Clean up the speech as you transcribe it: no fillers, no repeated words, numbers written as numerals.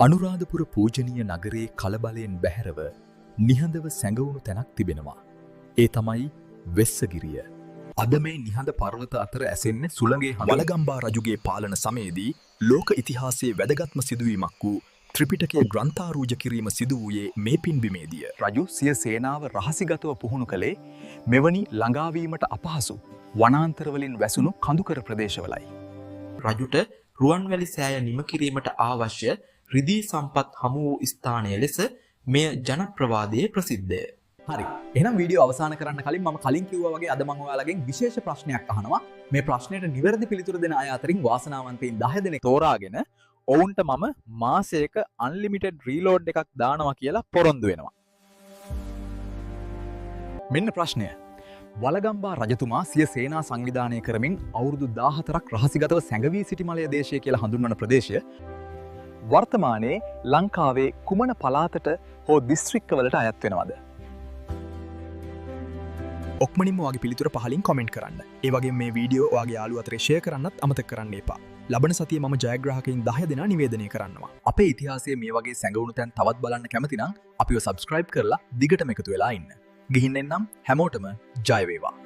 අනුරාධපුර පූජනීය නගරයේ කලබලයෙන් බැහැරව නිහඬව සැඟවුණු තැනක් තිබෙනවා. ඒ තමයි වෙස්සගිරිය. අද මේ නිහඬ පර්වත අතර ඇසෙන්නේ සුළඟේ හඬ. වලගම්බා රජුගේ පාලන සමයේදී ලෝක ඉතිහාසයේ වැදගත්ම සිදුවීමක් වූ ත්‍රිපිටකය ග්‍රන්ථාරූඪ කිරීම සිදු වූයේ මේ පින්බිමේදීය. රජු සිය සේනාව රහසිගතව පුහුණු කළේ මෙවැනි ළඟාවීමට අපහසු වනාන්තරවලින් වැසුණු කඳුකර ප්‍රදේශවලයි. රජුට රුවන්වැලි සෑය නිම කිරීමට අවශ්‍ය රිදී සම්පත් හමු වූ ස්ථානය ලෙස මෙය ජනප්‍රවාදයේ ප්‍රසිද්ධය. හරි. එහෙනම් වීඩියෝ අවසන් කරන්න කලින් මම කලින් කිව්වා වගේ අද මම ඔයාලගෙන් විශේෂ ප්‍රශ්නයක් අහනවා. මේ ප්‍රශ්නෙට නිවැරදි පිළිතුරු දෙන අය අතරින් වාසනාවන්තයින් 10 දෙනෙක් තෝරාගෙන ඔවුන්ට මම මාසයක අන්ලිමිටඩ් රීලෝඩ් එකක් දානවා කියලා පොරොන්දු වෙනවා. මෙන්න ප්‍රශ්නය. වලගම්බා රජතුමා සිය සේනා සංවිධානය කරමින් අවුරුදු 14ක් රහසිගතව සැඟවී සිටි මලය දේශය කියලා හඳුන්වන ප්‍රදේශය වර්තමානයේ ලංකාවේ කුමන පළාතට හෝ දිස්ත්‍රික්කවලට අයත් වෙනවද? ඔක්මනින්ම වගේ පිළිතුර පහලින් කොමෙන්ට් කරන්න. ඒ වගේම මේ වීඩියෝ ඔයාගේ යාළුවෝ අතරේ ෂෙයා කරන්නත් අමතක කරන්න එපා. ලබන සතියේ මම ජයග්‍රාහකයින් 10 දෙනා නිවේදනය කරනවා. අපේ ඉතිහාසයේ මේ වගේ සැඟවුණු තැන් තවත් බලන්න කැමති නම් අපිව සබ්ස්ක්‍රයිබ් කරලා දිගටම එකතු වෙලා ඉන්න. ගිහින් එන්නම් හැමෝටම ජය වේවා.